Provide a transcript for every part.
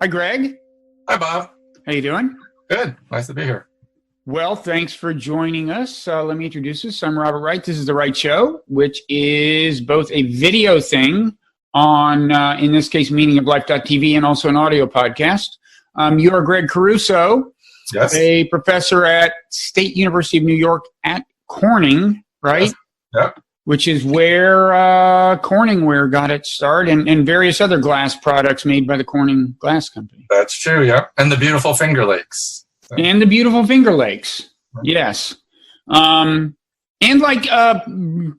Hi, Greg. Hi, Bob. How you doing? Good. Nice to be here. Well, thanks for joining us. Let me introduce us. I'm Robert Wright. This is The Wright Show, which is both a video thing on, in this case, meaningoflife.tv, and also an audio podcast. You are Gregg Caruso, Yes. a professor at State University of New York at Corning, right? Yes. Yep. Which is where Corningware got its start, and various other glass products made by the Corning Glass Company. That's true, yep. And the beautiful Finger Lakes. So. And the beautiful Finger Lakes, yes. And like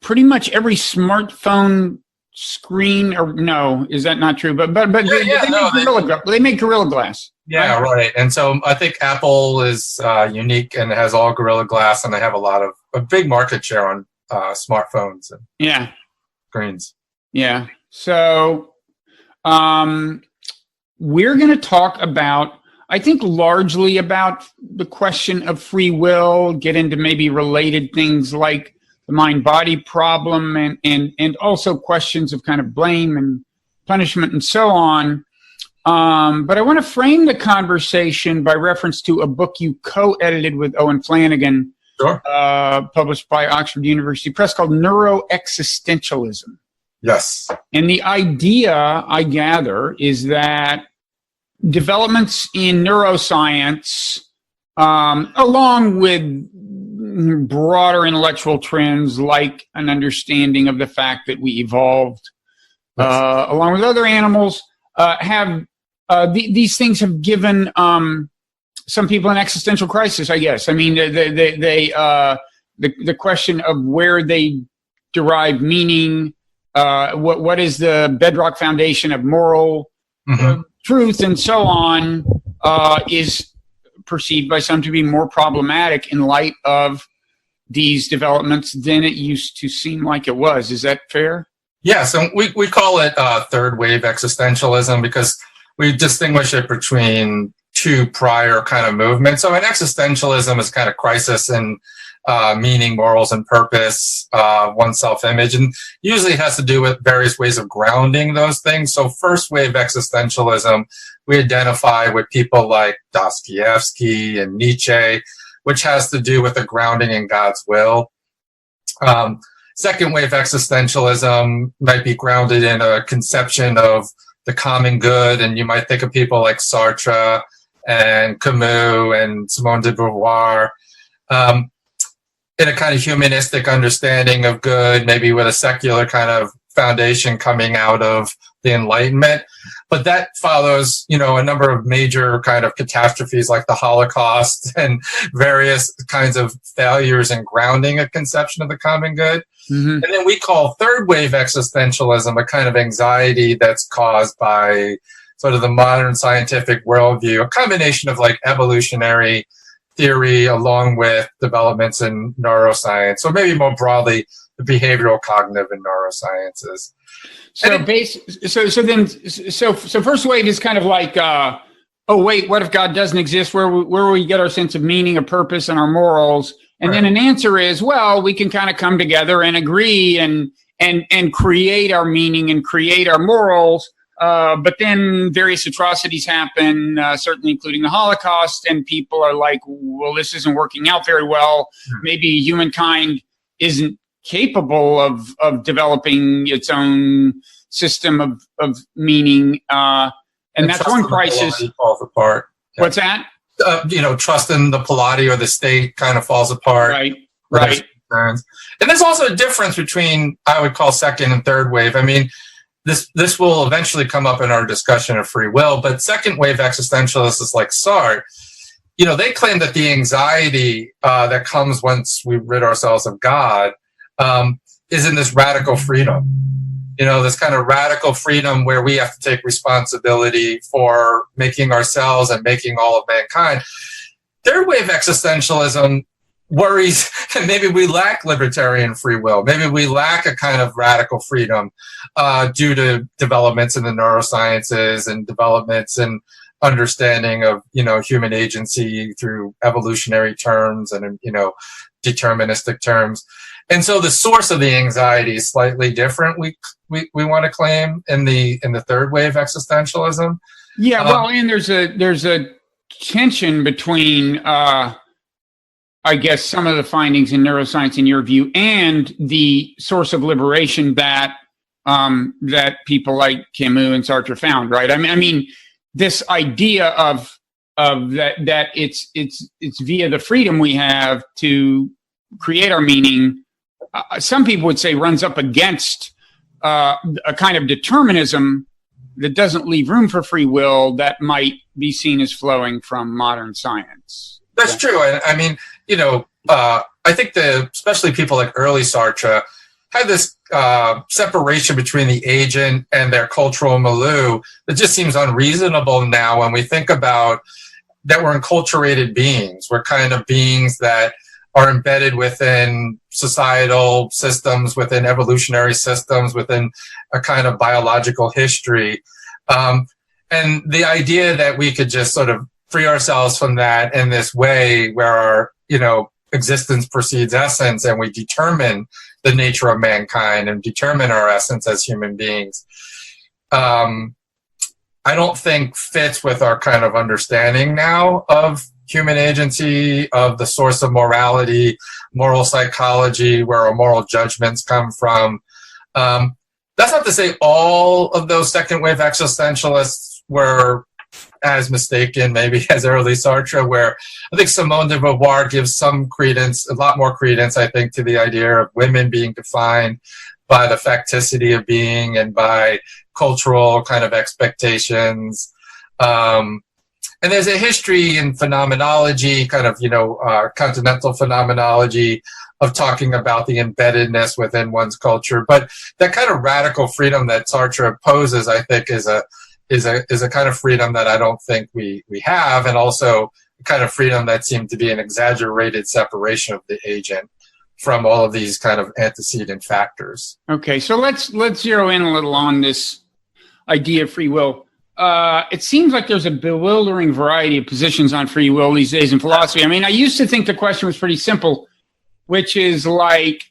pretty much every smartphone screen, or no, is that not true? But they make Gorilla Glass. Yeah, right. And so I think Apple is unique and has all Gorilla Glass, and they have a big market share on smartphones and screens. Yeah. So we're going to talk about, I think, largely about the question of free will, get into maybe related things like the mind-body problem, and also questions of kind of blame and punishment and so on. But I want to frame the conversation by reference to a book you co-edited with Owen Flanagan, Sure. Published by Oxford University Press, called Neuroexistentialism. Yes. And the idea, I gather, is that developments in neuroscience, along with broader intellectual trends like an understanding of the fact that we evolved along with other animals, these things have given some people an existential crisis, I guess. I mean, the question of where they derive meaning, what is the bedrock foundation of moral truth, and so on, is perceived by some to be more problematic in light of these developments than it used to seem like it was. Is that fair? Yes, and we call it third wave existentialism because we distinguish it between two prior kind of movements. So an existentialism is kind of crisis in meaning, morals, and purpose, one's self-image, and usually it has to do with various ways of grounding those things. So first wave existentialism, we identify with people like Dostoevsky and Nietzsche, which has to do with the grounding in God's will. Second wave existentialism might be grounded in a conception of the common good, and you might think of people like Sartre and Camus and Simone de Beauvoir, in a kind of humanistic understanding of good, maybe with a secular kind of foundation coming out of the Enlightenment. But that follows, a number of major kind of catastrophes like the Holocaust and various kinds of failures in grounding a conception of the common good. And then we call third wave existentialism a kind of anxiety that's caused by sort of the modern scientific worldview, a combination of like evolutionary theory along with developments in neuroscience, or maybe more broadly, the behavioral, cognitive, and neurosciences. So first wave is kind of like, oh wait, what if God doesn't exist? Where will we get our sense of meaning, of purpose, and our morals? And then an answer is, well, we can kind of come together and agree and create our meaning and create our morals. But then various atrocities happen, certainly including the Holocaust, and people are like, well, this isn't working out very well. Maybe humankind isn't capable of developing its own system of meaning. And that's one crisis. Falls apart. Yeah. What's that? Trust in the polity or the state kind of falls apart. Right. And there's also a difference between, I would call, second and third wave. I mean, this will eventually come up in our discussion of free will, but second wave existentialists like Sartre, they claim that the anxiety that comes once we rid ourselves of God is in this radical freedom. This kind of radical freedom where we have to take responsibility for making ourselves and making all of mankind. Third wave existentialism worries that maybe we lack libertarian free will. Maybe we lack a kind of radical freedom due to developments in the neurosciences and developments in understanding of, human agency through evolutionary terms and, deterministic terms. And so the source of the anxiety is slightly different. We want to claim in the third wave existentialism. Yeah, well, and there's a tension between, I guess, some of the findings in neuroscience, in your view, and the source of liberation that that people like Camus and Sartre found, right? I mean, this idea of that it's via the freedom we have to create our meaning. Some people would say runs up against a kind of determinism that doesn't leave room for free will that might be seen as flowing from modern science. That's true. I mean, I think especially people like early Sartre had this separation between the agent and their cultural milieu that just seems unreasonable now when we think about that we're enculturated beings. We're kind of beings that are embedded within societal systems, within evolutionary systems, within a kind of biological history. And the idea that we could just sort of free ourselves from that in this way where our, existence precedes essence and we determine the nature of mankind and determine our essence as human beings, I don't think fits with our kind of understanding now of human agency, of the source of morality, moral psychology, where our moral judgments come from. That's not to say all of those second wave existentialists were as mistaken, maybe as early Sartre, where I think Simone de Beauvoir gives some credence, a lot more credence, I think, to the idea of women being defined by the facticity of being and by cultural kind of expectations. And there's a history in phenomenology, kind of, continental phenomenology, of talking about the embeddedness within one's culture. But that kind of radical freedom that Sartre opposes, I think, is a kind of freedom that I don't think we have, and also a kind of freedom that seemed to be an exaggerated separation of the agent from all of these kind of antecedent factors. Okay, so let's zero in a little on this idea of free will. It seems like there's a bewildering variety of positions on free will these days in philosophy. I mean, I used to think the question was pretty simple, which is like,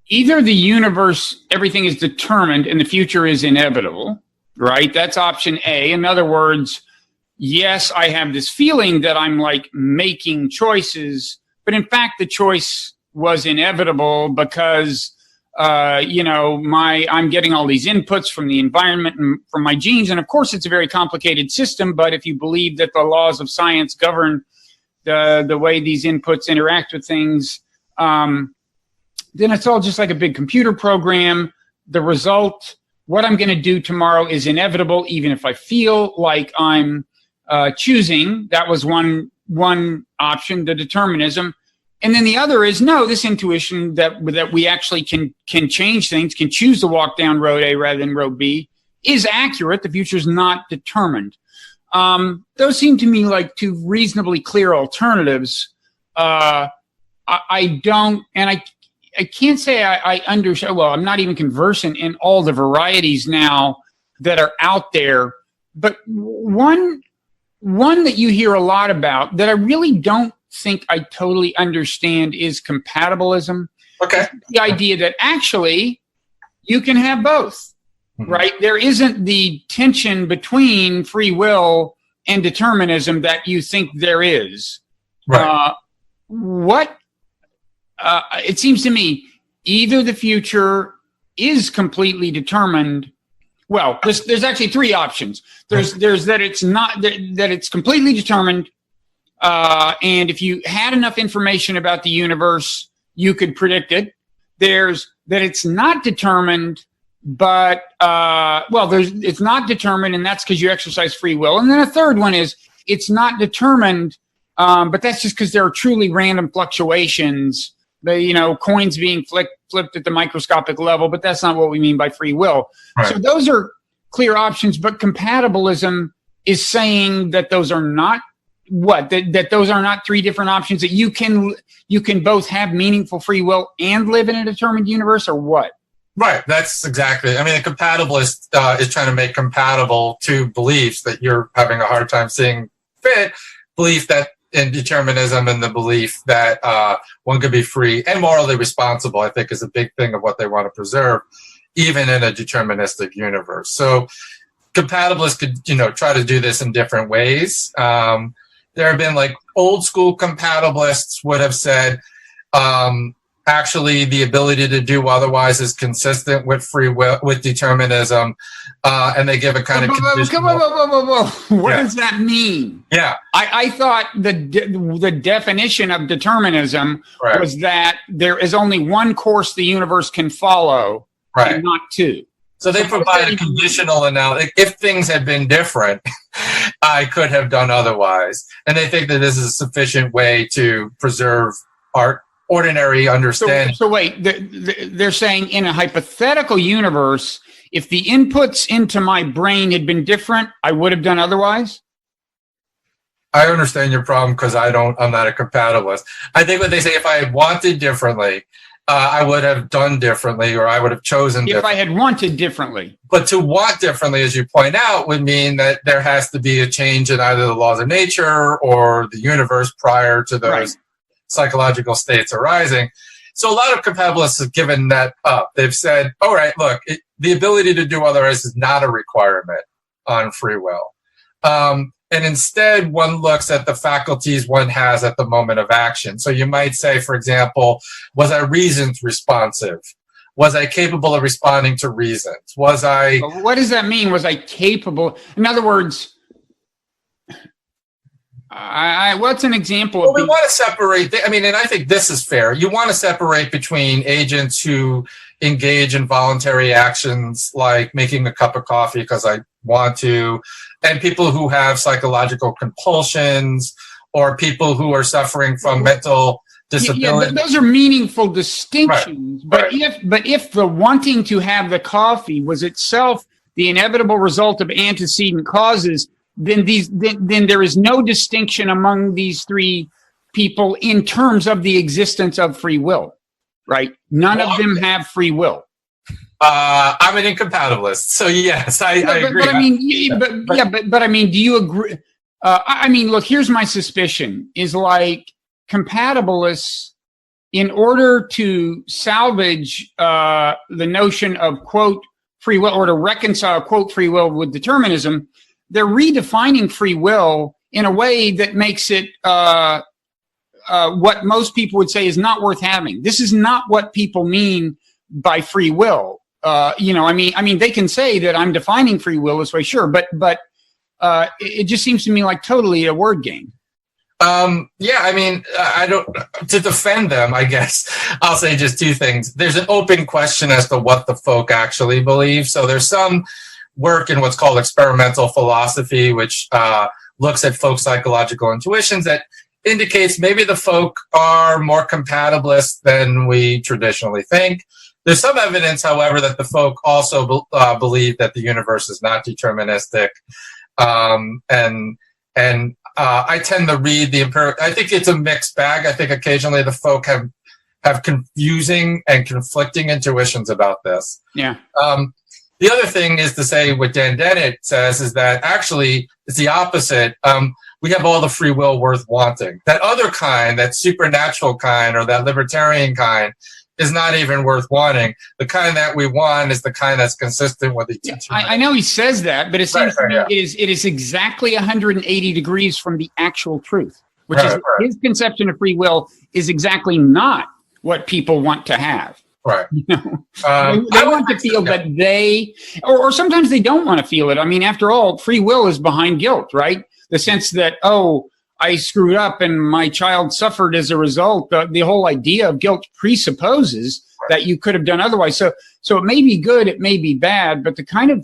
either the universe, everything is determined and the future is inevitable, right? That's option A. In other words, yes, I have this feeling that I'm like making choices, but in fact, the choice was inevitable because, I'm getting all these inputs from the environment and from my genes. And of course, it's a very complicated system, but if you believe that the laws of science govern the way these inputs interact with things, then it's all just like a big computer program. The result, what I'm going to do tomorrow is inevitable, even if I feel like I'm choosing. That was one option, the determinism. And then the other is, no, this intuition that we actually can change things, can choose to walk down road A rather than road B, is accurate. The future is not determined. Those seem to me like two reasonably clear alternatives. I can't say I understand. Well, I'm not even conversant in all the varieties now that are out there. But one that you hear a lot about that I really don't think I totally understand is compatibilism. Okay. The idea that actually you can have both, right? There isn't the tension between free will and determinism that you think there is. Right. It seems to me either the future is completely determined. Well, there's actually three options. There's that it's not that it's completely determined, and if you had enough information about the universe, you could predict it. There's that it's not determined, but it's not determined, and that's because you exercise free will. And then a third one is it's not determined, but that's just because there are truly random fluctuations. Coins being flipped at the microscopic level, but that's not what we mean by free will. Right. So those are clear options, but compatibilism is saying that those are not that those are not three different options, that you can both have meaningful free will and live in a determined universe, or what? Right. That's exactly. I mean, a compatibilist is trying to make compatible two beliefs that you're having a hard time seeing fit. Belief that in determinism and the belief that one could be free and morally responsible, I think, is a big thing of what they want to preserve, even in a deterministic universe. So compatibilists could, try to do this in different ways. There have been like old school compatibilists would have said, actually the ability to do otherwise is consistent with free will, with determinism, and they give a kind of conditional. What does that mean? Yeah, I thought the definition of determinism was that there is only one course the universe can follow, and not two. So they provide a conditional analysis. If things had been different, I could have done otherwise. And they think that this is a sufficient way to preserve our ordinary understanding. So wait, they're saying in a hypothetical universe, if the inputs into my brain had been different, I would have done otherwise? I understand your problem because I'm not a compatibilist. I think what they say, if I had wanted differently, I would have done differently, or I would have chosen differently. If I had wanted differently. But to want differently, as you point out, would mean that there has to be a change in either the laws of nature or the universe prior to those psychological states arising. So a lot of compatibilists have given that up. They've said, all right, look, the ability to do otherwise is not a requirement on free will. And instead, one looks at the faculties one has at the moment of action. So you might say, for example, was I reasons responsive? Was I capable of responding to reasons? Was I... What does that mean? Was I capable? In other words, what's an example of... Well, we want to separate... and I think this is fair. You want to separate between agents who engage in voluntary actions like making a cup of coffee because I want to, and people who have psychological compulsions, or people who are suffering from mental disability. Yeah, those are meaningful distinctions. But if the wanting to have the coffee was itself the inevitable result of antecedent causes, then there is no distinction among these three people in terms of the existence of free will, right? None of them have free will. I'm an incompatibilist, so yes, I agree. But I mean, do you agree? Look, here's my suspicion: is like compatibilists, in order to salvage the notion of quote free will, or to reconcile quote free will with determinism, they're redefining free will in a way that makes it what most people would say is not worth having. This is not what people mean by free will. They can say that I'm defining free will this way, sure, but it just seems to me like totally a word game. I don't, to defend them, I guess I'll say just two things. There's an open question as to what the folk actually believe. So there's some work in what's called experimental philosophy, which looks at folk psychological intuitions that indicates maybe the folk are more compatibilist than we traditionally think. There's some evidence, however, that the folk also believe that the universe is not deterministic. I tend to read the empirical. I think it's a mixed bag. I think occasionally the folk have confusing and conflicting intuitions about this. Yeah. The other thing is to say what Dan Dennett says is that actually it's the opposite. We have all the free will worth wanting. That other kind, that supernatural kind or that libertarian kind, is not even worth wanting. The kind that we want is the kind that's consistent with the teaching. I know he says that, but it seems to me it is exactly 180 degrees from the actual truth, which is his conception of free will is exactly not what people want to have. Right. They want to feel that they, or sometimes they don't want to feel it. I mean, after all, free will is behind guilt, right? The sense that, I screwed up and my child suffered as a result. The whole idea of guilt presupposes that you could have done otherwise. So it may be good, it may be bad, but the kind of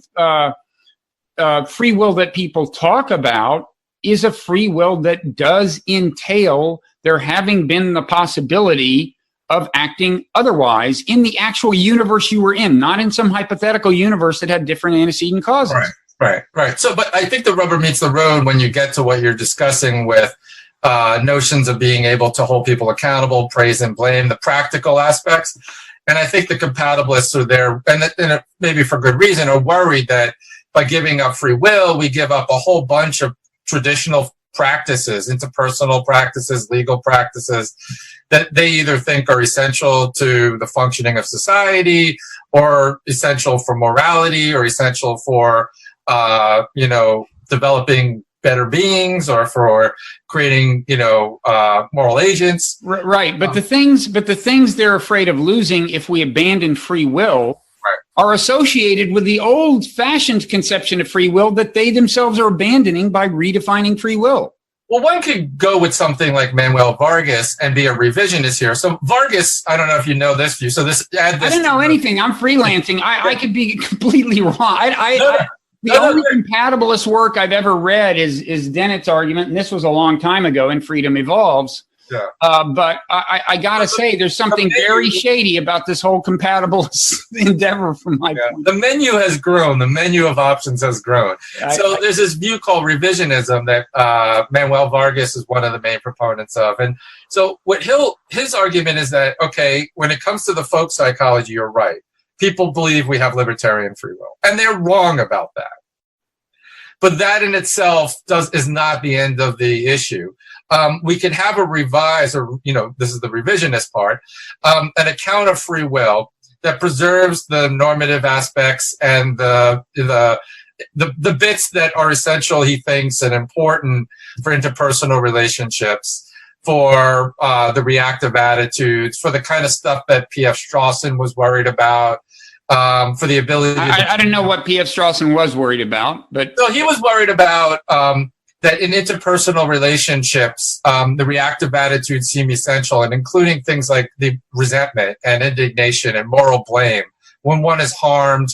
free will that people talk about is a free will that does entail there having been the possibility of acting otherwise in the actual universe you were in, not in some hypothetical universe that had different antecedent causes. Right. So, but I think the rubber meets the road when you get to what you're discussing with notions of being able to hold people accountable, praise and blame, the practical aspects. And I think the compatibilists are there, and maybe for good reason, are worried that by giving up free will, we give up a whole bunch of traditional practices, interpersonal practices, legal practices, that they either think are essential to the functioning of society, or essential for morality, or essential for, developing better beings, or for creating, moral agents. Right. But the things they're afraid of losing if we abandon free will are associated with the old-fashioned conception of free will that they themselves are abandoning by redefining free will. Well, one could go with something like Manuel Vargas and be a revisionist here. So Vargas, I don't know if you know this view. So I don't know anything. I'm freelancing. I could be completely wrong. The only compatibilist work I've ever read is Dennett's argument, and this was a long time ago in Freedom Evolves. Yeah. But I got to say, there's something very shady about this whole compatibilist endeavor from my point. The menu has grown. The menu of options has grown. So there's this view called revisionism that Manuel Vargas is one of the main proponents of. And so what his argument is that, okay, when it comes to the folk psychology, you're right. People believe we have libertarian free will. And they're wrong about that. But that in itself is not the end of the issue. We can have a revise, or, this is the revisionist part, an account of free will that preserves the normative aspects and the bits that are essential, he thinks, and important for interpersonal relationships, for the reactive attitudes, for the kind of stuff that P.F. Strawson was worried about, for the ability. I didn't know what P.F. Strawson was worried about, but so he was worried about that in interpersonal relationships, the reactive attitudes seem essential, and including things like the resentment and indignation and moral blame. When one is harmed,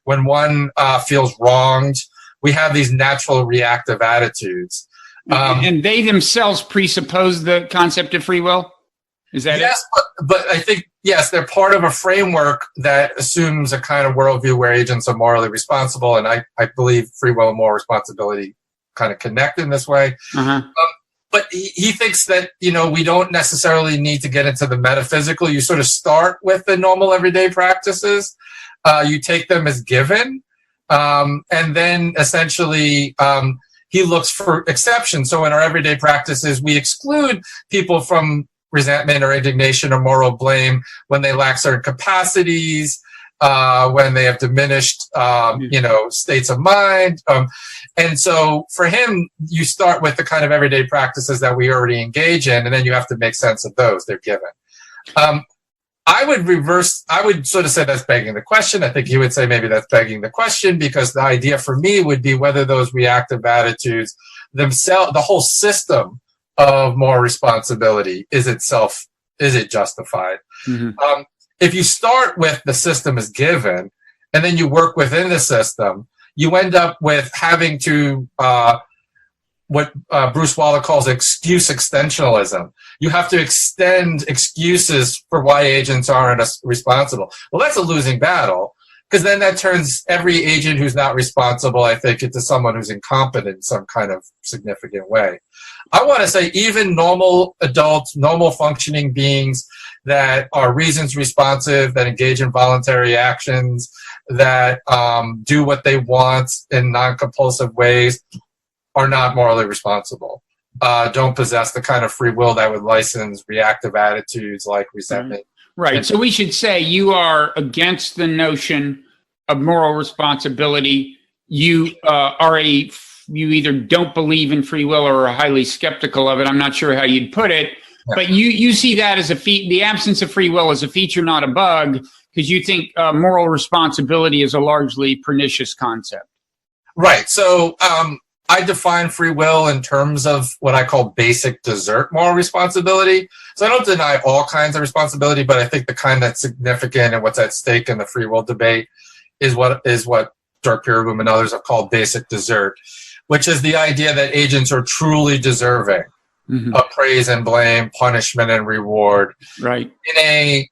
when one feels wronged, we have these natural reactive attitudes. And they themselves presuppose the concept of free will? Is that yes, but I think, yes, they're part of a framework that assumes a kind of worldview where agents are morally responsible, and I believe free will and moral responsibility kind of connect in this way. But he thinks that, we don't necessarily need to get into the metaphysical. You sort of start with the normal everyday practices. You take them as given. And then essentially he looks for exceptions. So in our everyday practices, we exclude people from resentment or indignation or moral blame when they lack certain capacities, when they have diminished, states of mind. And so for him, you start with the kind of everyday practices that we already engage in, and then you have to make sense of those. They're given. I would sort of say that's begging the question. I think he would say maybe that's begging the question, because the idea for me would be whether those reactive attitudes themselves, the whole system of moral responsibility, is it justified? If you start with the system as given, and then you work within the system, you end up with having to, what Bruce Waller calls excuse extensionalism. You have to extend excuses for why agents aren't responsible. Well, that's a losing battle, because then that turns every agent who's not responsible, I think, into someone who's incompetent in some kind of significant way. I want to say even normal adults, normal functioning beings that are reasons responsive, that engage in voluntary actions, that do what they want in non-compulsive ways, are not morally responsible. Don't possess the kind of free will that would license reactive attitudes like resentment. Right. So we should say you are against the notion of moral responsibility. You you either don't believe in free will or are highly skeptical of it. I'm not sure how you'd put it, but you see that as the absence of free will as a feature, not a bug, because you think moral responsibility is a largely pernicious concept. Right. So I define free will in terms of what I call basic desert moral responsibility. So I don't deny all kinds of responsibility, but I think the kind that's significant and what's at stake in the free will debate is what Dirk Pereboom and others have called basic desert, which is the idea that agents are truly deserving of praise and blame, punishment and reward, right, in a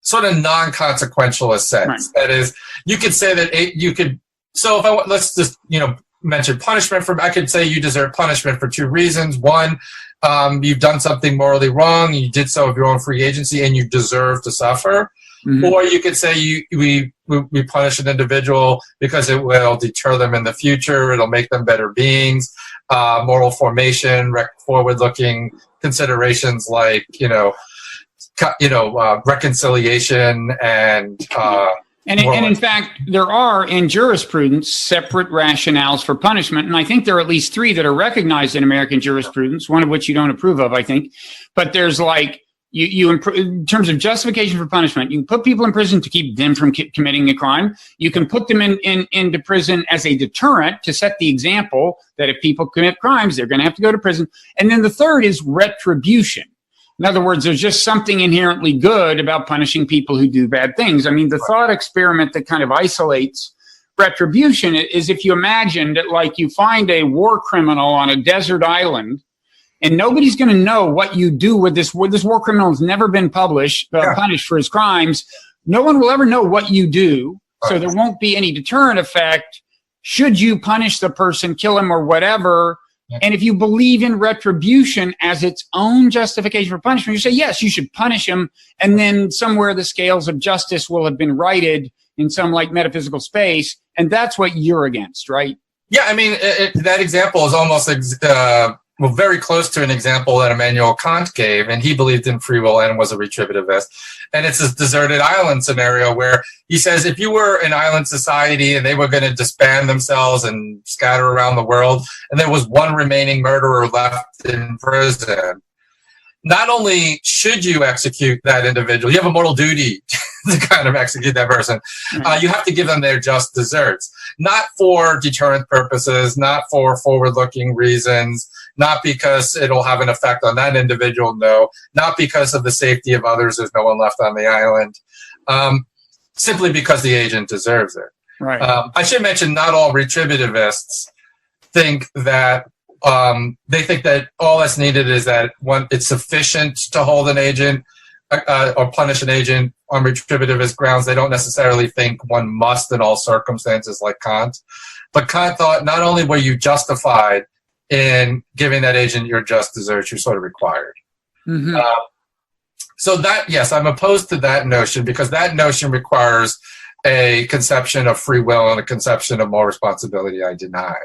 sort of non-consequentialist sense. Right. That is, you could say that you could. So if let's just mention punishment. I could say you deserve punishment for two reasons. One, you've done something morally wrong, you did so of your own free agency, and you deserve to suffer. Or you could say we punish an individual because it will deter them in the future. It'll make them better beings. Moral formation, forward-looking considerations like reconciliation and in fact, there are in jurisprudence separate rationales for punishment, and I think there are at least 3 that are recognized in American jurisprudence. One of which you don't approve of, I think. But there's like in terms of justification for punishment, you can put people in prison to keep them from committing a crime. You can put them into prison as a deterrent to set the example that if people commit crimes, they're going to have to go to prison. And then the third is retribution. In other words, there's just something inherently good about punishing people who do bad things. I mean, the thought experiment that kind of isolates retribution is if you imagine that, like, you find a war criminal on a desert island, and nobody's going to know what you do with this. This war criminal has never been punished for his crimes. No one will ever know what you do, so there won't be any deterrent effect. Should you punish the person, kill him, or whatever? And if you believe in retribution as its own justification for punishment, you say, yes, you should punish him. And then somewhere the scales of justice will have been righted in some like metaphysical space. And that's what you're against, right? Yeah, I mean, that example is almost very close to an example that Immanuel Kant gave, and he believed in free will and was a retributivist. And it's this deserted island scenario where he says if you were an island society and they were going to disband themselves and scatter around the world, and there was one remaining murderer left in prison, not only should you execute that individual, you have a moral duty to kind of execute that person. You have to give them their just desserts, not for deterrent purposes, not for forward-looking reasons, not because it'll have an effect on that individual, no, not because of the safety of others, there's no one left on the island, simply because the agent deserves it. Right. I should mention not all retributivists think that they think that all that's needed is that it's sufficient to hold an agent or punish an agent on retributivist grounds. They don't necessarily think one must in all circumstances like Kant. But Kant thought not only were you justified in giving that agent your just desserts, you're sort of required. So that, yes, I'm opposed to that notion because that notion requires a conception of free will and a conception of moral responsibility I deny.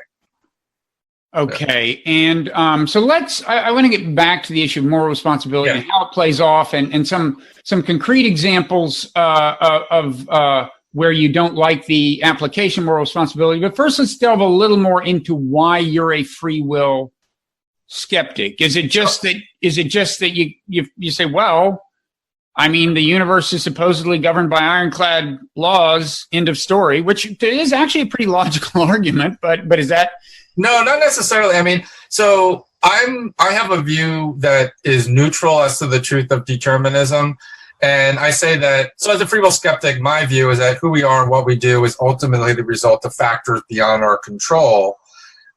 Okay, and so I want to get back to the issue of moral responsibility and how it plays off, and some concrete examples of where you don't like the application of moral responsibility. But first, let's delve a little more into why you're a free will skeptic. Is it just that you say, well, I mean, the universe is supposedly governed by ironclad laws, end of story, which is actually a pretty logical argument, but is that... No, not necessarily. I mean, so I have a view that is neutral as to the truth of determinism. And I say that, so as a free will skeptic, my view is that who we are and what we do is ultimately the result of factors beyond our control.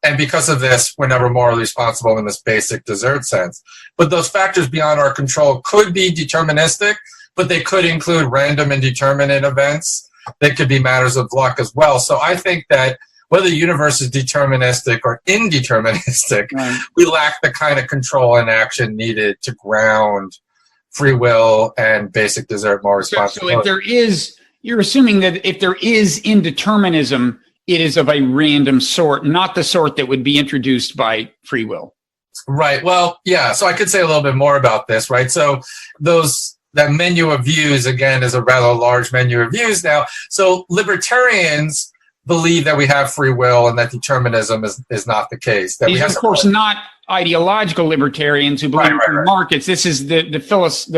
And because of this, we're never morally responsible in this basic desert sense. But those factors beyond our control could be deterministic, but they could include random indeterminate events. They could be matters of luck as well. So I think that whether the universe is deterministic or indeterministic, we lack the kind of control and action needed to ground free will and basic desert moral responsibility. So if there is, you're assuming that if there is indeterminism, it is of a random sort, not the sort that would be introduced by free will. Right. Well, yeah. So I could say a little bit more about this, right? So that menu of views, again, is a rather large menu of views now. So libertarians believe that we have free will and that determinism is not the case. That These are, of course, not ideological libertarians who believe in markets. This is the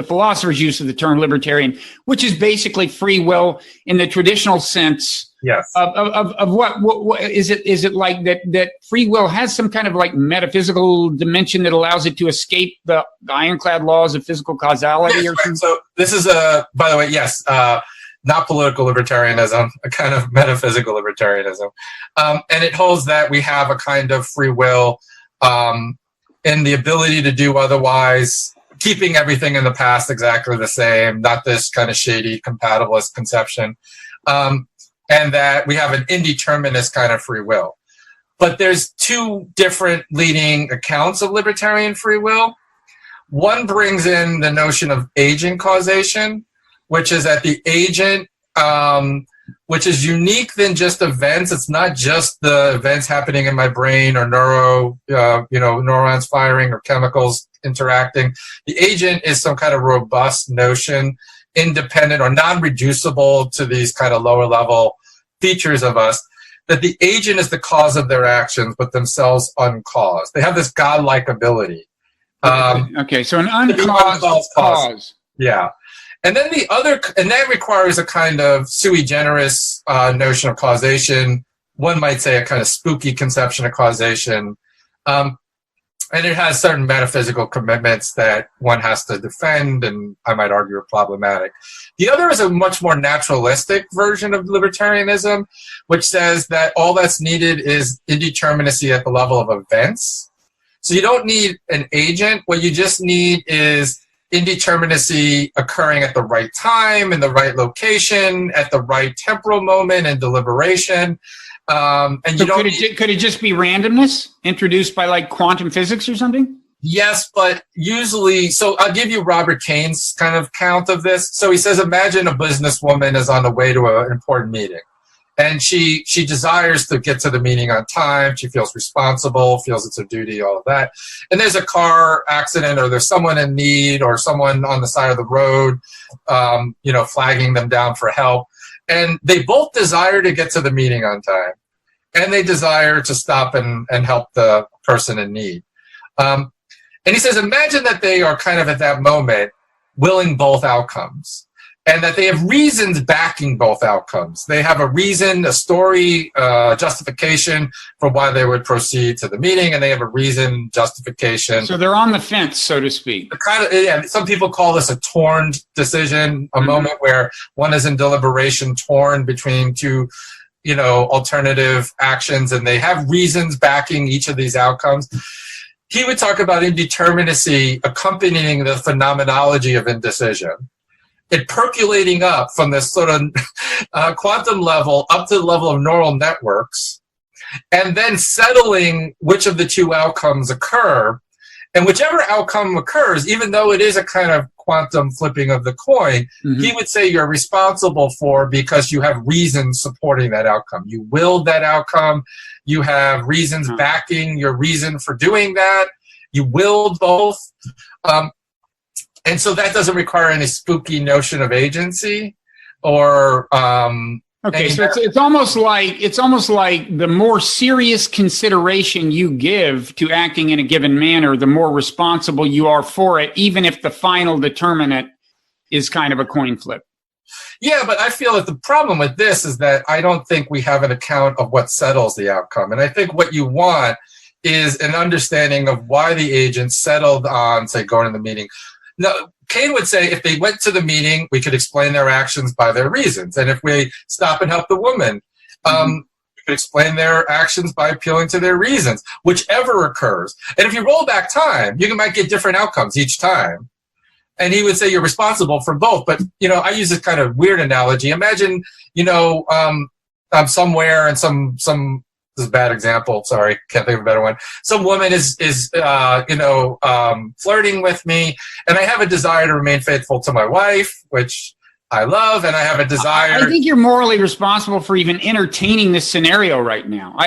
philosopher's use of the term libertarian, which is basically free will in the traditional sense. Yes. Of what is it? Is it like that free will has some kind of like metaphysical dimension that allows it to escape the ironclad laws of physical causality? Yes, right. So this is by the way, yes. Not political libertarianism, a kind of metaphysical libertarianism. And it holds that we have a kind of free will in the ability to do otherwise, keeping everything in the past exactly the same, not this kind of shady compatibilist conception, and that we have an indeterminist kind of free will. But there's two different leading accounts of libertarian free will. One brings in the notion of agent causation, which is that the agent, which is unique than just events. It's not just the events happening in my brain or neurons firing or chemicals interacting. The agent is some kind of robust notion, independent or non-reducible to these kind of lower level features of us, that the agent is the cause of their actions, but themselves uncaused. They have this godlike ability. Okay, so an uncaused cause. Yeah. And then and that requires a kind of sui generis notion of causation. One might say a kind of spooky conception of causation. And it has certain metaphysical commitments that one has to defend, and I might argue are problematic. The other is a much more naturalistic version of libertarianism, which says that all that's needed is indeterminacy at the level of events. So you don't need an agent. What you just need is indeterminacy occurring at the right time, in the right location, at the right temporal moment and deliberation. And you don't could it just be randomness introduced by like quantum physics or something? Yes, but usually, so I'll give you Robert Kane's kind of count of this. So he says, imagine a businesswoman is on the way to an important meeting, and she desires to get to the meeting on time. She feels responsible, feels it's her duty, all of that. And there's a car accident, or there's someone in need, or someone on the side of the road, flagging them down for help. And they both desire to get to the meeting on time, and they desire to stop and help the person in need. And he says, imagine that they are kind of at that moment willing both outcomes, and that they have reasons backing both outcomes. They have a reason, a story, justification for why they would proceed to the meeting, and they have a reason, justification. So they're on the fence, so to speak. Some people call this a torn decision, a moment where one is in deliberation, torn between two, alternative actions, and they have reasons backing each of these outcomes. He would talk about indeterminacy accompanying the phenomenology of indecision. It percolating up from this sort of quantum level up to the level of neural networks, and then settling which of the two outcomes occur. And whichever outcome occurs, even though it is a kind of quantum flipping of the coin, he would say you're responsible for, because you have reasons supporting that outcome. You willed that outcome. You have reasons backing your reason for doing that. You willed both. And so that doesn't require any spooky notion of agency or okay, so it's almost like the more serious consideration you give to acting in a given manner, the more responsible you are for it, even if the final determinant is kind of a coin flip. Yeah, but I feel that the problem with this is that I don't think we have an account of what settles the outcome. And I think what you want is an understanding of why the agent settled on, say, going to the meeting. No, Kane would say if they went to the meeting, we could explain their actions by their reasons. And if we stop and help the woman, we could explain their actions by appealing to their reasons, whichever occurs. And if you roll back time, you might get different outcomes each time. And he would say you're responsible for both. But, I use this kind of weird analogy. Imagine, I'm somewhere and some this is a bad example. Sorry, can't think of a better one. Some woman is flirting with me, and I have a desire to remain faithful to my wife, which I love, and I have a desire. I think you're morally responsible for even entertaining this scenario right now.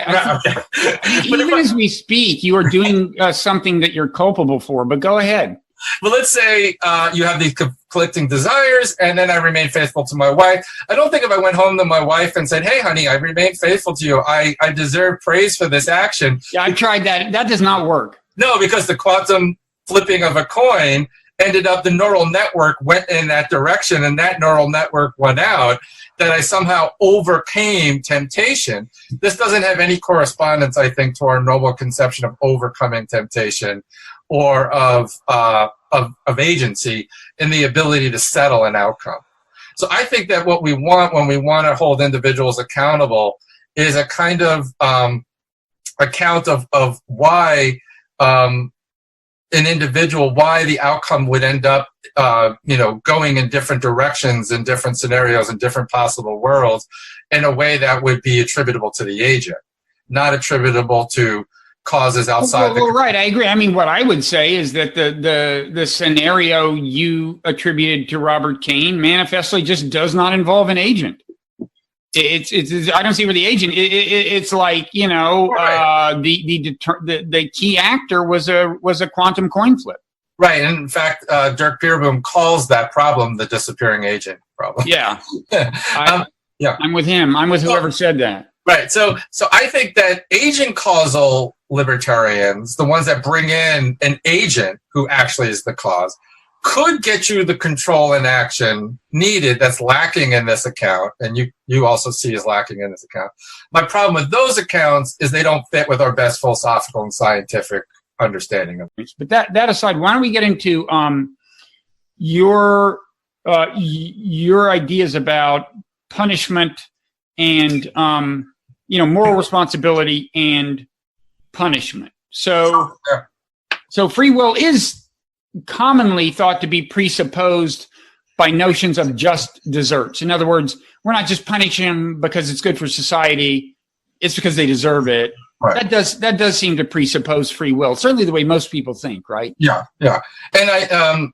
Even as we speak, you are doing something that you're culpable for. But go ahead. Well, let's say you have these conflicting desires, and then I remain faithful to my wife. I don't think if I went home to my wife and said, hey, honey, I remain faithful to you. I deserve praise for this action. Yeah, I tried that. That does not work. No, because the quantum flipping of a coin ended up, the neural network went in that direction, and that neural network went out, that I somehow overcame temptation. This doesn't have any correspondence, I think, to our noble conception of overcoming temptation, or of agency in the ability to settle an outcome. So I think that what we want when we want to hold individuals accountable is a kind of account of why an individual, why the outcome would end up going in different directions, in different scenarios, in different possible worlds, in a way that would be attributable to the agent, not attributable to causes outside right, I agree. I mean, what I would say is that the scenario you attributed to Robert Cain manifestly just does not involve an agent. It's I don't see where the agent. It's like, you know, Right. the key actor was a quantum coin flip. Right. And in fact, Dirk Beerbohm calls that problem the disappearing agent problem. Yeah. Yeah. I'm with him. I'm with whoever said that. Right. So I think that agent causal libertarians, the ones that bring in an agent who actually is the cause, could get you the control and action needed that's lacking in this account, and you also see is lacking in this account. My problem with those accounts is they don't fit with our best philosophical and scientific understanding of it. But that aside, why don't we get into your ideas about punishment and moral responsibility and punishment. So free will is commonly thought to be presupposed by notions of just desserts. In other words, we're not just punishing them because it's good for society; it's because they deserve it. Right. That does seem to presuppose free will. Certainly, the way most people think, right? Yeah. And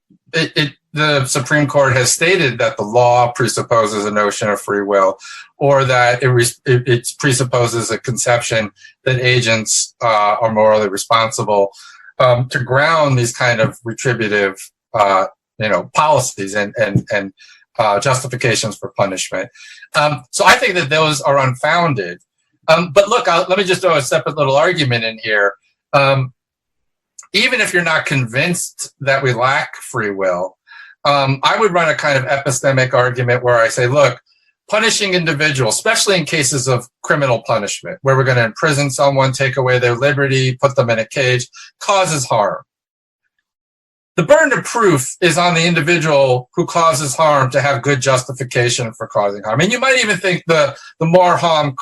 the Supreme Court has stated that the law presupposes a notion of free will, or that it presupposes a conception that agents are morally responsible to ground these kind of retributive, policies and justifications for punishment. So I think that those are unfounded. But look, let me just throw a separate little argument in here. Even if you're not convinced that we lack free will, I would run a kind of epistemic argument where I say, look, punishing individuals, especially in cases of criminal punishment, where we're going to imprison someone, take away their liberty, put them in a cage, causes harm. The burden of proof is on the individual who causes harm to have good justification for causing harm. And you might even think the more harm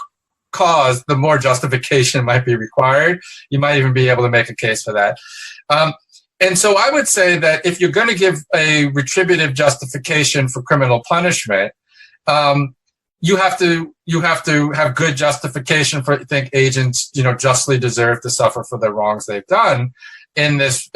caused, the more justification might be required. You might even be able to make a case for that. And so I would say that if you're going to give a retributive justification for criminal punishment, you have to have good justification for think agents, justly deserve to suffer for the wrongs they've done in this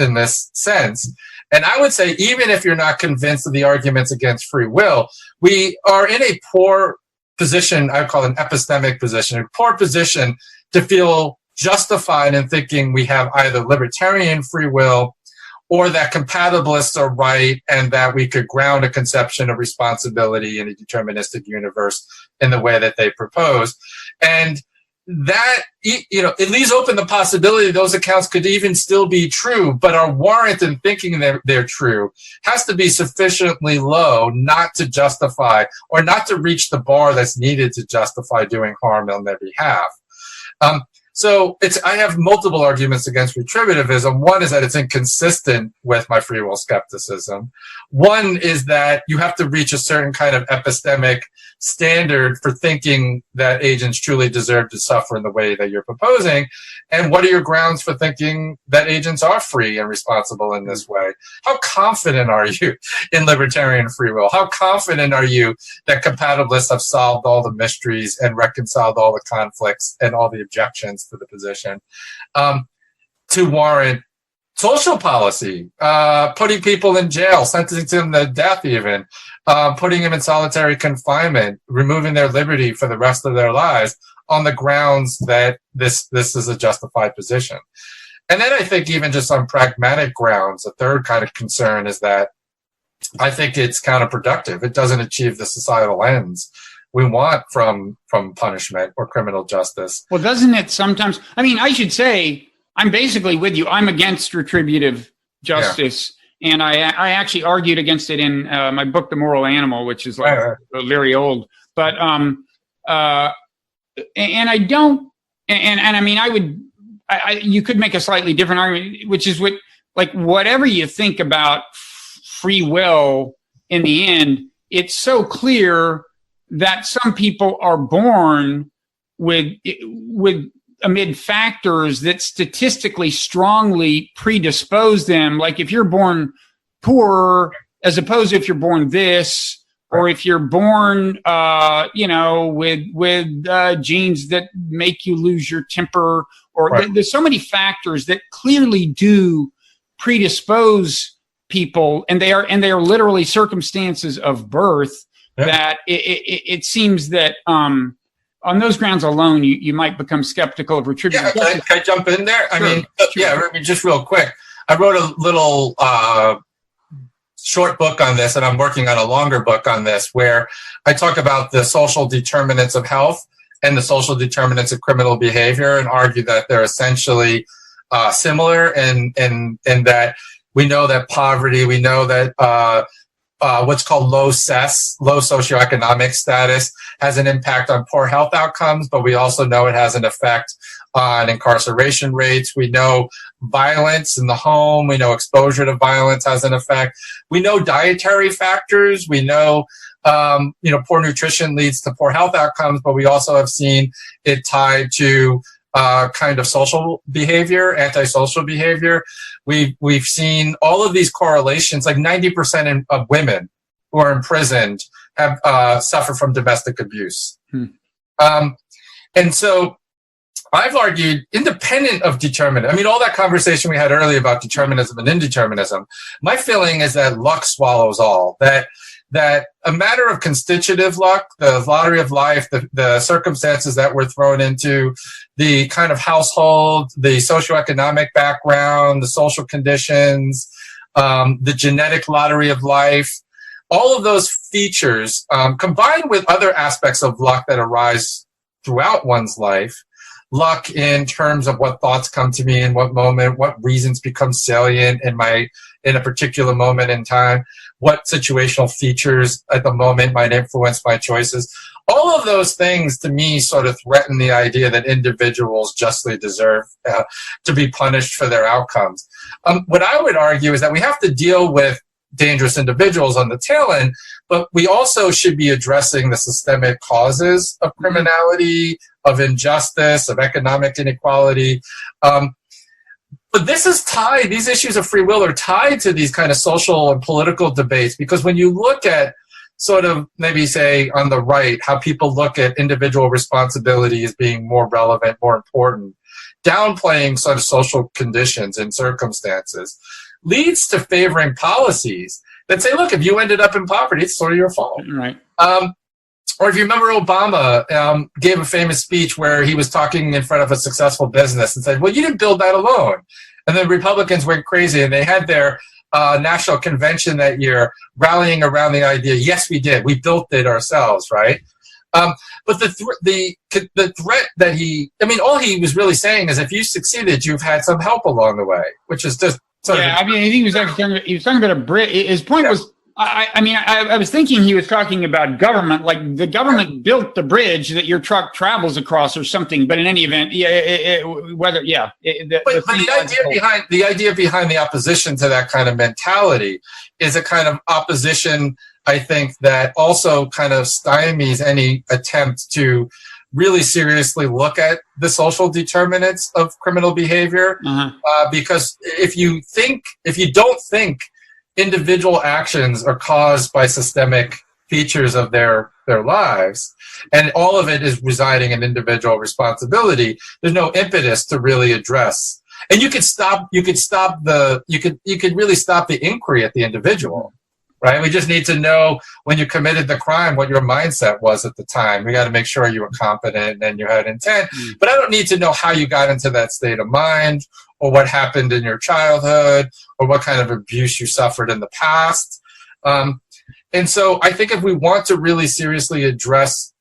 sense. And I would say, even if you're not convinced of the arguments against free will, we are in a poor position. I would call it an epistemic position, a poor position to feel justified in thinking we have either libertarian free will or that compatibilists are right and that we could ground a conception of responsibility in a deterministic universe in the way that they propose. And that, it leaves open the possibility those accounts could even still be true, but our warrant in thinking they're true has to be sufficiently low not to justify or not to reach the bar that's needed to justify doing harm on their behalf. So I have multiple arguments against retributivism. One is that it's inconsistent with my free will skepticism. One is that you have to reach a certain kind of epistemic standard for thinking that agents truly deserve to suffer in the way that you're proposing. And what are your grounds for thinking that agents are free and responsible in this way? How confident are you in libertarian free will? How confident are you that compatibilists have solved all the mysteries and reconciled all the conflicts and all the objections to the position to warrant social policy, putting people in jail, sentencing them to death even, putting them in solitary confinement, removing their liberty for the rest of their lives on the grounds that this is a justified position. And then I think even just on pragmatic grounds, a third kind of concern is that I think it's counterproductive. It doesn't achieve the societal ends we want from punishment or criminal justice. Well, doesn't it sometimes? I mean, I should say, I'm basically with you. I'm against retributive justice. Yeah. And I actually argued against it in my book, The Moral Animal, which is like very old. But, and I don't, and I mean, you could make a slightly different argument, which is whatever you think about free will in the end, it's so clear that some people are born with amid factors that statistically strongly predispose them. Like if you're born poor, as opposed to if you're born this, or if you're born, with genes that make you lose your temper, or there's so many factors that clearly do predispose people, and they are literally circumstances of birth. That it seems that on those grounds alone, you might become skeptical of retribution. Yeah, can I jump in there? Sure. I mean, just real quick. I wrote a little short book on this, and I'm working on a longer book on this, where I talk about the social determinants of health and the social determinants of criminal behavior, and argue that they're essentially similar, and that we know that poverty, we know that what's called low socioeconomic status has an impact on poor health outcomes, but we also know it has an effect on incarceration rates. We know violence in the home. We know exposure to violence has an effect. We know dietary factors. We know, poor nutrition leads to poor health outcomes, but we also have seen it tied to kind of social behavior, antisocial behavior. We've seen all of these correlations, like 90% of women who are imprisoned have suffer from domestic abuse. And so I've argued, independent of determinism, I mean, all that conversation we had earlier about determinism and indeterminism, my feeling is that luck swallows all, that a matter of constitutive luck, the lottery of life, the circumstances that we're thrown into, the kind of household, the socioeconomic background, the social conditions, the genetic lottery of life, all of those features, combined with other aspects of luck that arise throughout one's life, luck in terms of what thoughts come to me in what moment, what reasons become salient in a particular moment in time, what situational features at the moment might influence my choices. All of those things, to me, sort of threaten the idea that individuals justly deserve to be punished for their outcomes. What I would argue is that we have to deal with dangerous individuals on the tail end, but we also should be addressing the systemic causes of criminality, of injustice, of economic inequality. But this is tied, these issues of free will are tied to these kind of social and political debates, because when you look at sort of maybe say on the right, how people look at individual responsibility as being more relevant, more important, downplaying sort of social conditions and circumstances leads to favoring policies that say, look, if you ended up in poverty, it's sort of your fault. Right. Or if you remember, Obama gave a famous speech where he was talking in front of a successful business and said, well, you didn't build that alone. And then Republicans went crazy, and they had their national convention that year rallying around the idea, yes, we did. We built it ourselves, right? But the threat that all he was really saying is, if you succeeded, you've had some help along the way, which is just sort of... I think he was talking about a Brit. His point was, I was thinking he was talking about government, like the government built the bridge that your truck travels across or something. But in any event, the idea behind the opposition to that kind of mentality is a kind of opposition, I think, that also kind of stymies any attempt to really seriously look at the social determinants of criminal behavior. Because if you don't think individual actions are caused by systemic features of their lives, and all of it is residing in individual responsibility, there's no impetus to really address. And you could really stop the inquiry at the individual, right? We just need to know, when you committed the crime, what your mindset was at the time. We got to make sure you were competent and you had intent. But I don't need to know how you got into that state of mind, or what happened in your childhood, or what kind of abuse you suffered in the past. And so I think if we want to really seriously address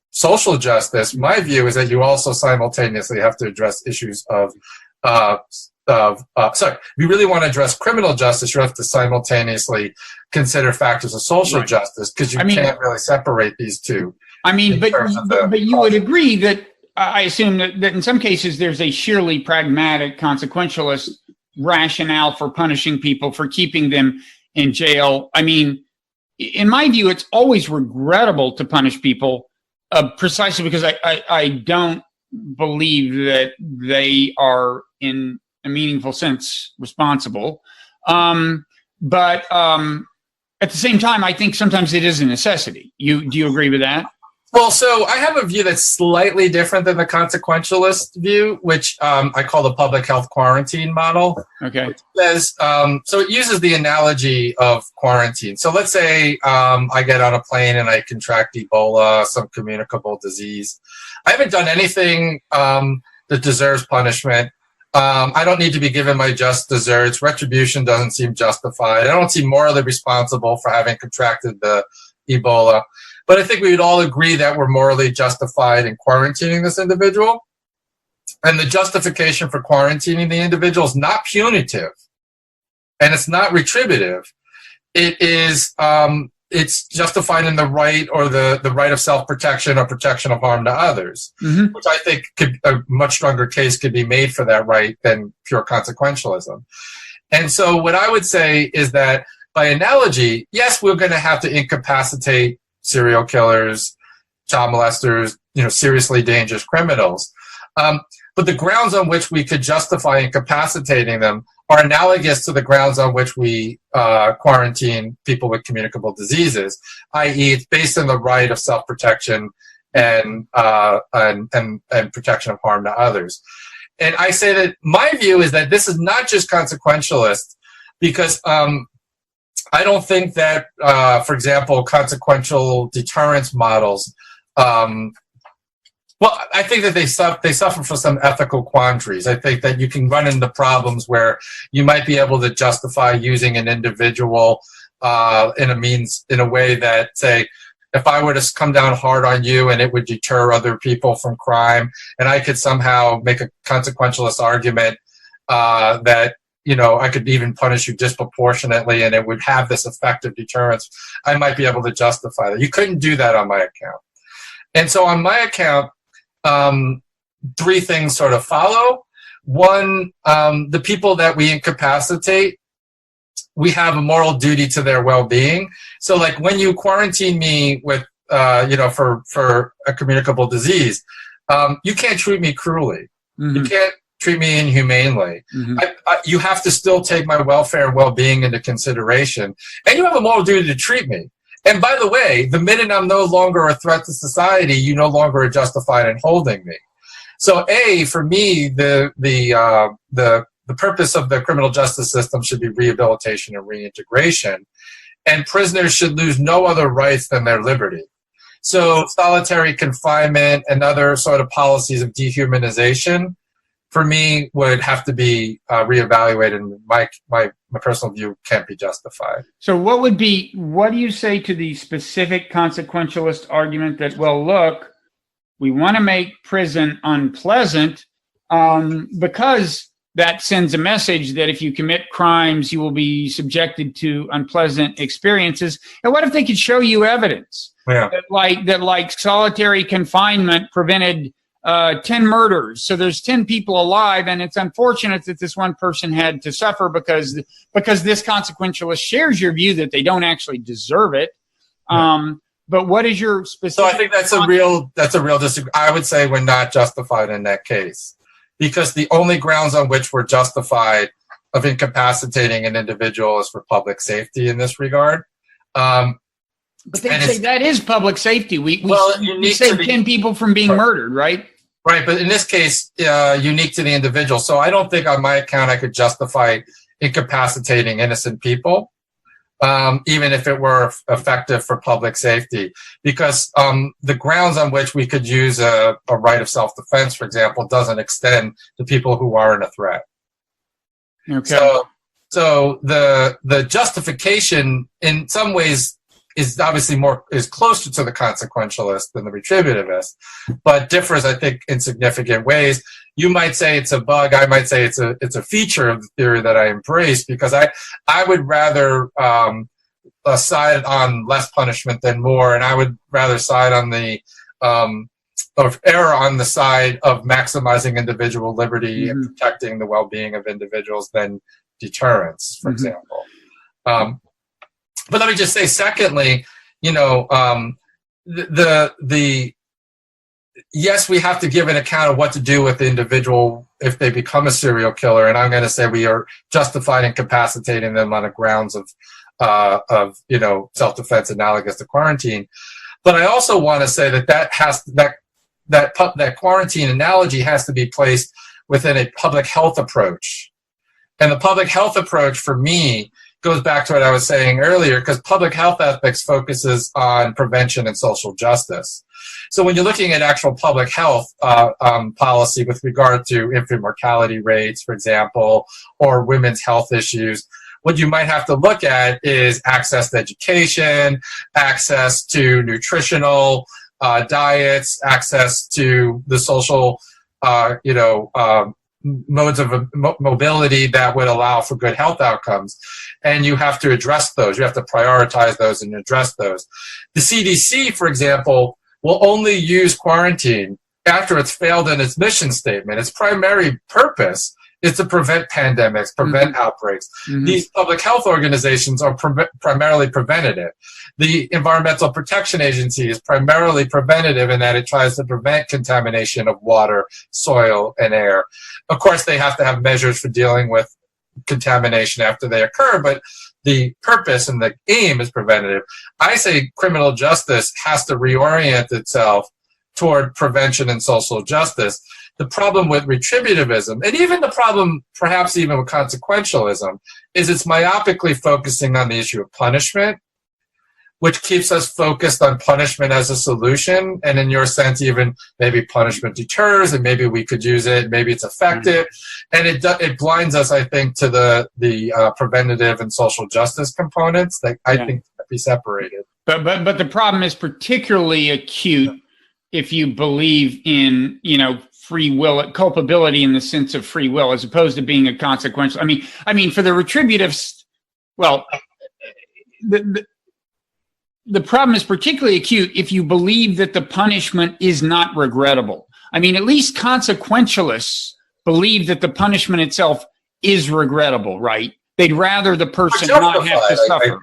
social justice, my view is that you also simultaneously have to address issues of if you really want to address criminal justice, you have to simultaneously consider factors of social justice, because you can't really separate these two. But you would agree that, I assume that in some cases there's a sheerly pragmatic, consequentialist rationale for punishing people, for keeping them in jail. In my view, it's always regrettable to punish people, precisely because I don't believe that they are, in a meaningful sense, responsible. But at the same time, I think sometimes it is a necessity. Do you agree with that? Well, so I have a view that's slightly different than the consequentialist view, which I call the public health quarantine model. Okay. Which says, so it uses the analogy of quarantine. So let's say I get on a plane and I contract Ebola, some communicable disease. I haven't done anything that deserves punishment. I don't need to be given my just desserts. Retribution doesn't seem justified. I don't seem morally responsible for having contracted the Ebola. But I think we would all agree that we're morally justified in quarantining this individual. And the justification for quarantining the individual is not punitive, and it's not retributive. It is, it's justified in the right or the right of self-protection or protection of harm to others, which I think a much stronger case could be made for that right than pure consequentialism. And so what I would say is that by analogy, yes, we're going to have to incapacitate serial killers, child molesters, seriously dangerous criminals. But the grounds on which we could justify incapacitating them are analogous to the grounds on which we quarantine people with communicable diseases, i.e., it's based on the right of self-protection and protection of harm to others. And I say that my view is that this is not just consequentialist, because I don't think that, for example, consequential deterrence models, I think that they suffer from some ethical quandaries. I think that you can run into problems where you might be able to justify using an individual in a way that, say, if I were to come down hard on you and it would deter other people from crime, and I could somehow make a consequentialist argument that I could even punish you disproportionately and it would have this effective deterrence, I might be able to justify that. You couldn't do that on my account. And so on my account, three things sort of follow. One, the people that we incapacitate, we have a moral duty to their well-being. So like when you quarantine me with, for a communicable disease, you can't treat me cruelly. You can't treat me inhumanely. You have to still take my welfare and well-being into consideration. And you have a moral duty to treat me. And by the way, the minute I'm no longer a threat to society, you no longer are justified in holding me. So for me, the purpose of the criminal justice system should be rehabilitation and reintegration. And prisoners should lose no other rights than their liberty. So solitary confinement and other sort of policies of dehumanization, for me, would have to be reevaluated, and my personal view can't be justified. So what do you say to the specific consequentialist argument that, well, look, we want to make prison unpleasant because that sends a message that if you commit crimes, you will be subjected to unpleasant experiences. And what if they could show you evidence that like solitary confinement prevented 10 murders. So there's 10 people alive, and it's unfortunate that this one person had to suffer because this consequentialist shares your view that they don't actually deserve it. But what is your specific? So I think that's a real disagreement. I would say we're not justified in that case, because the only grounds on which we're justified of incapacitating an individual is for public safety in this this But they say that is public safety. We unique save 10 people from being murdered, right? Right, but in this case, unique to the individual. So I don't think on my account I could justify incapacitating innocent people, even if it were effective for public safety. Because the grounds on which we could use a right of self-defense, for example, doesn't extend to people who aren't a threat. Okay. So the justification in some ways is obviously is closer to the consequentialist than the retributivist, but differs, I think, in significant ways. You might say it's a bug. I might say it's a feature of the theory that I embrace, because I would rather side on less punishment than more, and I would rather side on the of error on the side of maximizing individual liberty and protecting the well-being of individuals than deterrence, for example. But let me just say, secondly, yes, we have to give an account of what to do with the individual if they become a serial killer, and I'm going to say we are justified in incapacitating them on the grounds self-defense analogous to quarantine. But I also want to say that quarantine analogy has to be placed within a public health approach. And the public health approach for me goes back to what I was saying earlier, because public health ethics focuses on prevention and social justice. So when you're looking at actual public health policy with regard to infant mortality rates, for example, or women's health issues, what you might have to look at is access to education, access to nutritional diets, access to the social, modes of mobility that would allow for good health outcomes. And you have to address those. You have to prioritize those and address those. The CDC, for example, will only use quarantine after it's failed in its mission statement. Its primary purpose is to prevent pandemics, prevent outbreaks. These public health organizations are primarily preventative. The Environmental Protection Agency is primarily preventative in that it tries to prevent contamination of water, soil, and air. Of course, they have to have measures for dealing with contamination after they occur, but the purpose and the aim is preventative. I say criminal justice has to reorient itself toward prevention and social justice. The problem with retributivism, and even the problem perhaps even with consequentialism, is it's myopically focusing on the issue of punishment, which keeps us focused on punishment as a solution. And in your sense, even maybe punishment deters, and maybe we could use it, maybe it's effective. And it blinds us, I think, to the preventative and social justice components that I think should be separated. But the problem is particularly acute if you believe in, free will, culpability in the sense of free will, as opposed to being a consequential. I mean, for the retributives, well, the problem is particularly acute if you believe that the punishment is not regrettable. I mean, at least consequentialists believe that the punishment itself is regrettable, right? They'd rather the person not have to suffer.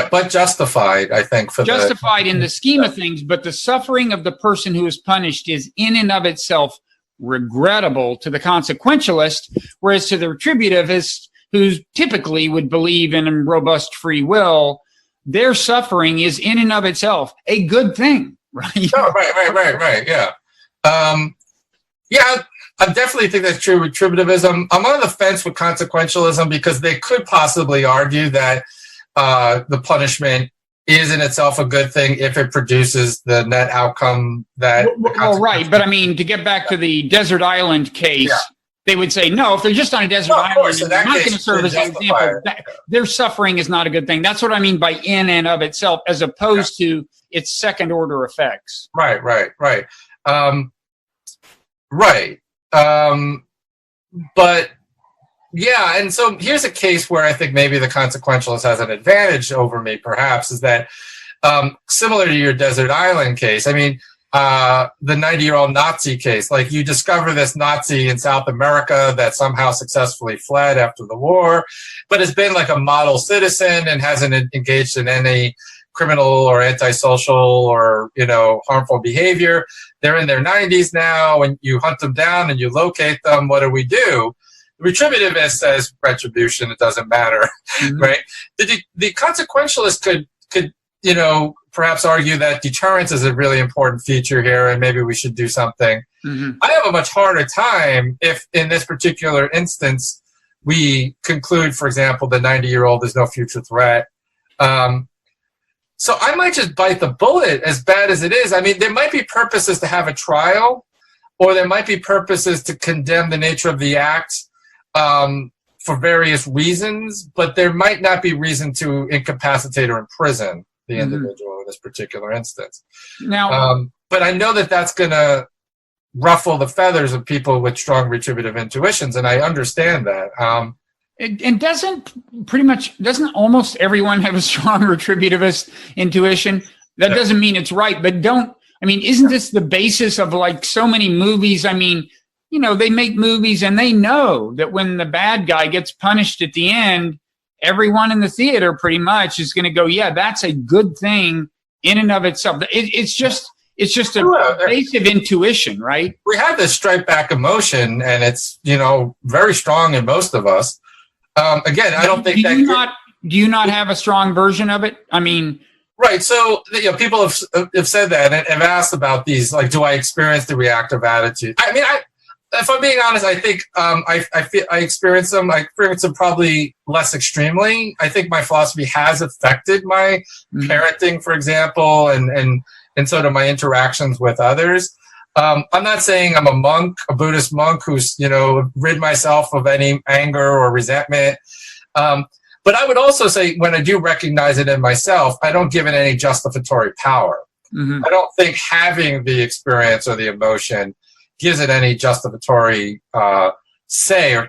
But justified, I think. Justified in the scheme of things, but the suffering of the person who is punished is in and of itself regrettable to the consequentialist, whereas to the retributivist, who typically would believe in robust free will, their suffering is in and of itself a good thing, right? Oh, right, yeah. I definitely think that's true with retributivism. I'm on the fence with consequentialism because they could possibly argue that the punishment is in itself a good thing if it produces the net outcome that... Well, right, but I mean, to get back to the desert island case, they would say, no, if they're just on a desert island, they're not going to serve as an example. Their suffering is not a good thing. That's what I mean by in and of itself, as opposed to its second-order effects. Right. But... yeah, and so here's a case where I think maybe the consequentialist has an advantage over me, perhaps, is that similar to your desert island case, I mean, the 90-year-old Nazi case, like you discover this Nazi in South America that somehow successfully fled after the war, but has been like a model citizen and hasn't engaged in any criminal or antisocial or, harmful behavior. They're in their 90s now, and you hunt them down and you locate them. What do we do? The retributivist says retribution, it doesn't matter, right? The consequentialist could perhaps argue that deterrence is a really important feature here, and maybe we should do something. I have a much harder time if, in this particular instance, we conclude, for example, the 90-year-old is no future threat. So I might just bite the bullet, as bad as it is. I mean, there might be purposes to have a trial, or there might be purposes to condemn the nature of the act for various reasons, but there might not be reason to incapacitate or imprison the individual in this particular instance. Now, but I know that that's going to ruffle the feathers of people with strong retributive intuitions, and I understand that. And doesn't almost everyone have a strong retributivist intuition? That doesn't mean it's right, but isn't this the basis of like so many movies? I mean, they make movies and they know that when the bad guy gets punished at the end, everyone in the theater pretty much is going to go, yeah, that's a good thing in and of itself. It's just a basic intuition, right? We have this straight back emotion, and it's, very strong in most of us. Again, I don't think do you not have a strong version of it? I mean, right. So, people have said that and have asked about these, like, do I experience the reactive attitude? I mean, if I'm being honest, I think I experience them. I experience them probably less extremely. I think my philosophy has affected my parenting, for example, and sort of my interactions with others. I'm not saying I'm a Buddhist monk who's, rid myself of any anger or resentment. But I would also say when I do recognize it in myself, I don't give it any justificatory power. Mm-hmm. I don't think having the experience or the emotion gives it any justificatory say or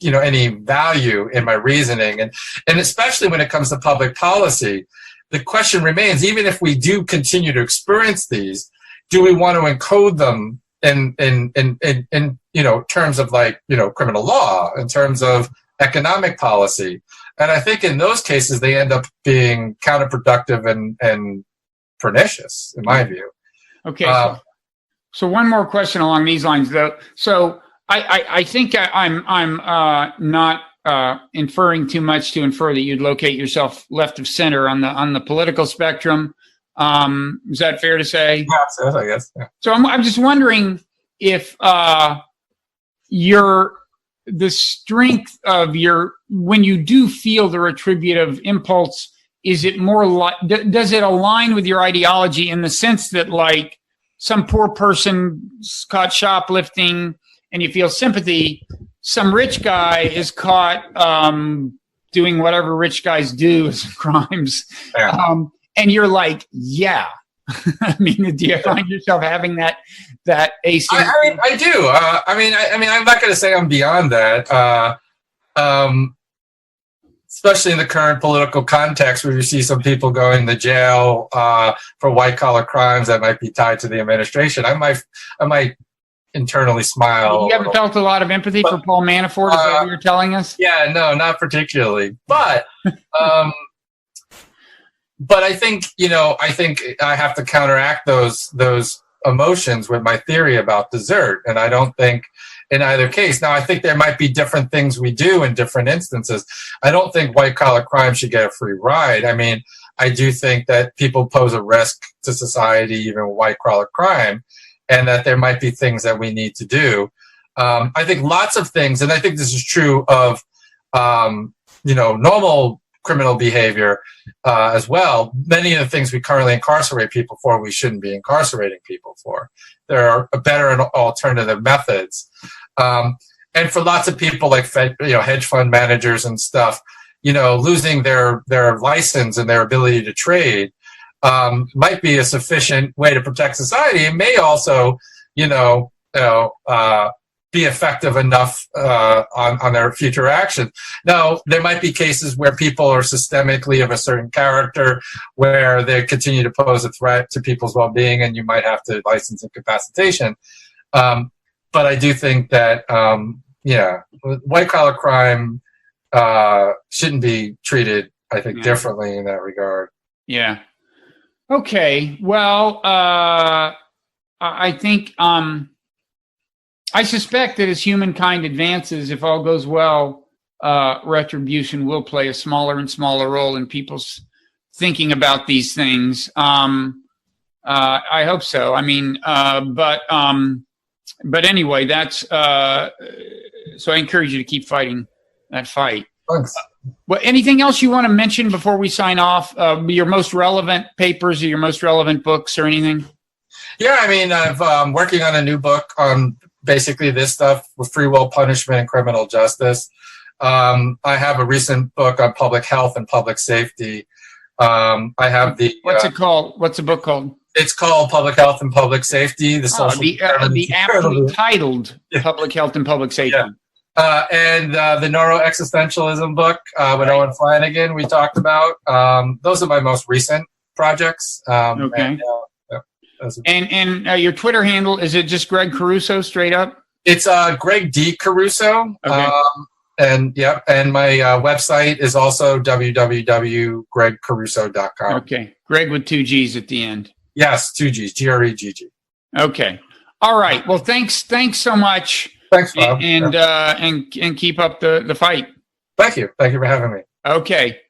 any value in my reasoning. And especially when it comes to public policy, the question remains, even if we do continue to experience these, do we want to encode them in terms of criminal law, in terms of economic policy? And I think in those cases, they end up being counterproductive and pernicious, in my view. Okay. So one more question along these lines, though. So I think I'm not inferring too much to infer that you'd locate yourself left of center on the political spectrum. Is that fair to say? Yes, I guess. Yeah. So I'm just wondering if the strength of when you do feel the retributive impulse, is it more like, does it align with your ideology in the sense that, like, some poor person caught shoplifting and you feel sympathy, some rich guy is caught doing whatever rich guys do as crimes, and you're like, yeah. I mean, do you find yourself having that asymmetry? I mean, I do. I mean, I'm not going to say I'm beyond that. Especially in the current political context, where you see some people going to jail for white-collar crimes that might be tied to the administration, I might internally smile. You haven't felt a lot of empathy for Paul Manafort, is that what you're telling us? Yeah, no, not particularly. But but I think I have to counteract those emotions with my theory about desert, and I don't think in either case. Now, I think there might be different things we do in different instances. I don't think white-collar crime should get a free ride. I mean, I do think that people pose a risk to society, even white-collar crime, and that there might be things that we need to do. I think lots of things, and I think this is true of, normal criminal behavior as well. Many of the things we currently incarcerate people for, we shouldn't be incarcerating people for. There are better and alternative methods. And for lots of people like hedge fund managers and stuff, losing their license and their ability to trade might be a sufficient way to protect society. It may also, be effective enough on their future actions. Now, there might be cases where people are systemically of a certain character, where they continue to pose a threat to people's well-being, and you might have to license incapacitation. But I do think that, white-collar crime shouldn't be treated, I think, differently in that regard. Yeah. Okay. Well, I think... I suspect that as humankind advances, if all goes well, retribution will play a smaller and smaller role in people's thinking about these things. I hope so. I mean, but anyway, that's so I encourage you to keep fighting that fight. Thanks. Well, anything else you want to mention before we sign off? Your most relevant papers or your most relevant books or anything? Yeah, I mean, I'm working on a new book on basically this stuff with free will, punishment, and criminal justice. I have a recent book on public health and public safety. I have the... What's it called? What's the book called? It's called Public Health and Public Safety. The aptly titled Public Health and Public Safety. Yeah. And the Neuroexistentialism book with Owen Flanagan we talked about. Those are my most recent projects. Okay. And your Twitter handle, is it just Gregg Caruso straight up? It's Gregg D. Caruso. Okay. And my website is also www.greggcaruso.com. Okay. Greg with 2 G's at the end. Yes, 2 G's, G-R-E-G-G. Okay. All right. Well, thanks so much. Thanks, Bob. And keep up the fight. Thank you for having me. Okay.